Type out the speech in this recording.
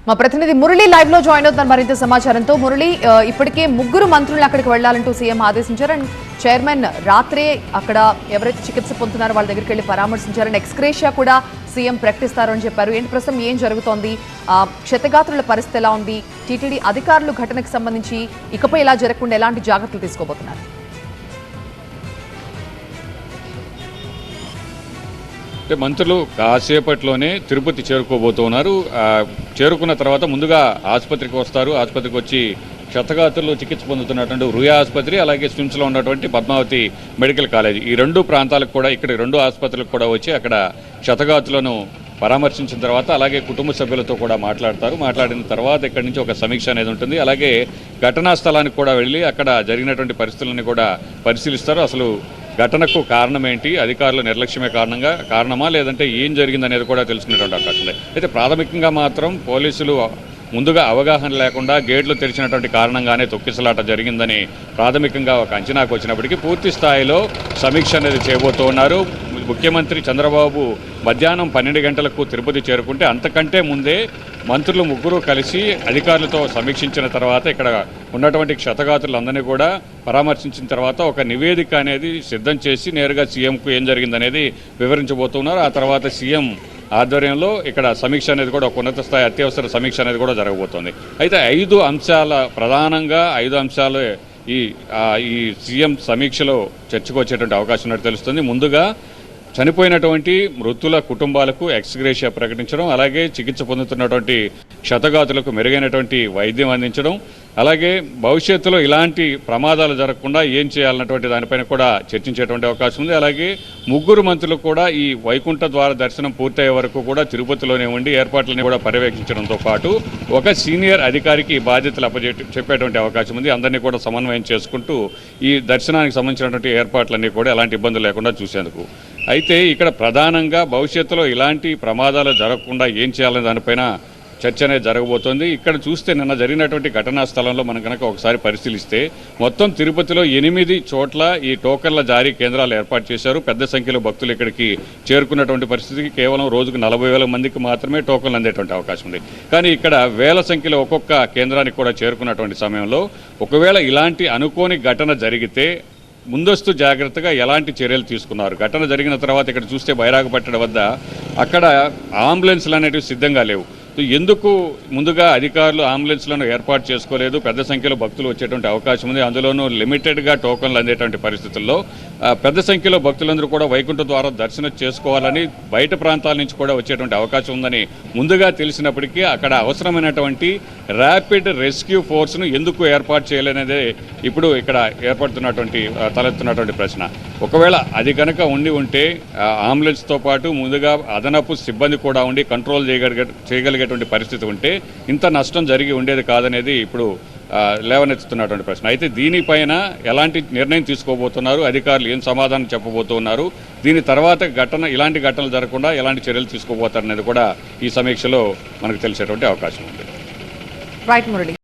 మా ప్రతినిధి మురళి లైవ్ లో జాయిన్ అవుతున్నారు మరింత సమాచారంతో. మురళి, ఇప్పటికే ముగ్గురు మంత్రులు అక్కడికి వెళ్లాలంటూ సీఎం ఆదేశించారు. అండ్ చైర్మన్ రాత్రే అక్కడ ఎవరైతే చికిత్స పొందుతున్నారో వాళ్ళ దగ్గరికి వెళ్లి పరామర్శించారు. అండ్ ఎక్స్గ్రేషియా కూడా సీఎం ప్రకటిస్తారు అని చెప్పారు. ఏంటి ప్రస్తుతం ఏం జరుగుతోంది? క్షతగాత్రుల పరిస్థితి ఎలా ఉంది? టీటీడీ అధికారులు ఘటనకు సంబంధించి ఇకపై ఇలా జరగకుండా ఎలాంటి జాగ్రత్తలు తీసుకోబోతున్నారు? మంత్రులు కాసేపట్లోనే తిరుపతి చేరుకోబోతున్నారు. చేరుకున్న తర్వాత ముందుగా ఆసుపత్రికి వస్తారు. ఆసుపత్రికి వచ్చి క్షతగాత్రులు చికిత్స పొందుతున్నటువంటి రుయా ఆసుపత్రి, అలాగే స్విమ్స్లో ఉన్నటువంటి పద్మావతి మెడికల్ కాలేజ్, ఈ రెండు ప్రాంతాలకు కూడా, ఇక్కడ రెండు ఆసుపత్రులకు కూడా వచ్చి అక్కడ క్షతగాత్రులను పరామర్శించిన తర్వాత అలాగే కుటుంబ సభ్యులతో కూడా మాట్లాడతారు. మాట్లాడిన తర్వాత ఇక్కడి నుంచి ఒక సమీక్ష అనేది ఉంటుంది. అలాగే ఘటనా స్థలానికి కూడా వెళ్ళి అక్కడ జరిగినటువంటి పరిస్థితులను కూడా పరిశీలిస్తారు. అసలు ఘటనకు కారణం ఏంటి, అధికారుల నిర్లక్ష్యమే కారణమా లేదంటే ఏం జరిగిందనేది కూడా తెలుసుకునేటువంటి అవకాశం ఉంది. అయితే ప్రాథమికంగా మాత్రం పోలీసులు ముందుగా అవగాహన లేకుండా గేట్లు తెరిచినటువంటి కారణంగానే తొక్కిసలాట జరిగిందని ప్రాథమికంగా ఒక అంచనాకు వచ్చినప్పటికీ పూర్తి స్థాయిలో సమీక్ష అనేది చేయబోతూ ఉన్నారు. ముఖ్యమంత్రి చంద్రబాబు మధ్యాహ్నం 12 గంటలకు తిరుపతి చేరుకుంటే అంతకంటే ముందే మంత్రులు ముగ్గురు కలిసి అధికారులతో సమీక్షించిన తర్వాత ఇక్కడ ఉన్నటువంటి క్షతగాత్రులందరినీ కూడా పరామర్శించిన తర్వాత ఒక నివేదిక అనేది సిద్ధం చేసి నేరుగా సీఎంకు ఏం జరిగిందనేది వివరించబోతున్నారు. ఆ తర్వాత సీఎం ఆధ్వర్యంలో ఇక్కడ సమీక్ష అనేది కూడా ఒక ఉన్నత స్థాయి అత్యవసర సమీక్ష అనేది కూడా జరగబోతోంది. అయితే 5 అంశాల ప్రధానంగా 5 అంశాలు ఈ సీఎం సమీక్షలో చర్చకు వచ్చేటువంటి అవకాశం ఉన్నట్టు తెలుస్తుంది. ముందుగా చనిపోయినటువంటి మృతుల కుటుంబాలకు ఎక్స్గ్రేషియా ప్రకటించడం, అలాగే చికిత్స పొందుతున్నటువంటి క్షతగాతులకు మెరుగైనటువంటి వైద్యం అందించడం, అలాగే భవిష్యత్తులో ఇలాంటి ప్రమాదాలు జరగకుండా ఏం చేయాలన్నటువంటి దానిపైన కూడా చర్చించేటువంటి అవకాశం ఉంది. అలాగే ముగ్గురు మంత్రులు కూడా ఈ వైకుంఠ ద్వార దర్శనం పూర్తయ్యే వరకు కూడా తిరుపతిలోనే ఉండి ఏర్పాట్లని కూడా పర్యవేక్షించడంతో పాటు ఒక సీనియర్ అధికారికి ఈ బాధ్యతలు చెప్పేటువంటి అవకాశం ఉంది. అందరినీ కూడా సమన్వయం చేసుకుంటూ ఈ దర్శనానికి సంబంధించినటువంటి ఏర్పాట్లన్నీ కూడా ఎలాంటి ఇబ్బందులు లేకుండా చూసేందుకు. అయితే ఇక్కడ ప్రధానంగా భవిష్యత్తులో ఇలాంటి ప్రమాదాలు జరగకుండా ఏం చేయాలనే దానిపైన చర్చ అనేది జరగబోతోంది. ఇక్కడ చూస్తే నిన్న జరిగినటువంటి ఘటనా స్థలంలో మనం కనుక ఒకసారి పరిశీలిస్తే మొత్తం తిరుపతిలో 8 చోట్ల ఈ టోకన్ల జారీ కేంద్రాలు ఏర్పాటు చేశారు. పెద్ద సంఖ్యలో భక్తులు ఇక్కడికి చేరుకున్నటువంటి పరిస్థితికి కేవలం రోజుకు 40,000 మందికి మాత్రమే టోకన్లు అందేటువంటి అవకాశం ఉంది. కానీ ఇక్కడ వేల సంఖ్యలో ఒక్కొక్క కేంద్రానికి కూడా చేరుకున్నటువంటి సమయంలో ఒకవేళ ఇలాంటి అనుకోని ఘటన జరిగితే ముందస్తు జాగ్రత్తగా ఎలాంటి చర్యలు తీసుకున్నారు? ఘటన జరిగిన తర్వాత ఇక్కడ చూస్తే బైరాగపట్టణ వద్ద అక్కడ అంబులెన్స్లు అనేటివి సిద్ధంగా లేవు. ఎందుకు ముందుగా అధికారులు అంబులెన్స్లను ఏర్పాటు చేసుకోలేదు? పెద్ద సంఖ్యలో భక్తులు వచ్చేటువంటి అవకాశం ఉంది. అందులోనూ లిమిటెడ్గా టోకన్లు అందేటువంటి పరిస్థితుల్లో పెద్ద సంఖ్యలో భక్తులందరూ కూడా వైకుంఠ ద్వారా దర్శనం చేసుకోవాలని బయట ప్రాంతాల నుంచి కూడా వచ్చేటువంటి అవకాశం ఉందని ముందుగా తెలిసినప్పటికీ అక్కడ అవసరమైనటువంటి ర్యాపిడ్ రెస్క్యూ ఫోర్స్ను ఎందుకు ఏర్పాటు చేయలేనిదే ఇప్పుడు ఇక్కడ తలెత్తున్నటువంటి ప్రశ్న. ఒకవేళ అది కనుక ఉంటే అంబులెన్స్తో పాటు ముందుగా అదనపు సిబ్బంది కూడా ఉండి కంట్రోల్ చేయగలిగేటువంటి పరిస్థితి ఉంటే ఇంత నష్టం జరిగి ఉండేది కాదనేది ఇప్పుడు లేవనెత్తుతున్నటువంటి ప్రశ్న. అయితే దీనిపైన ఎలాంటి నిర్ణయం తీసుకోబోతున్నారు, అధికారులు ఏం సమాధానం చెప్పబోతున్నారు, దీని తర్వాత ఇలాంటి ఘటనలు జరగకుండా ఎలాంటి చర్యలు తీసుకోబోతారనేది కూడా ఈ సమీక్షలో మనకు తెలిసేటువంటి అవకాశం ఉంది. రైట్ మురళి.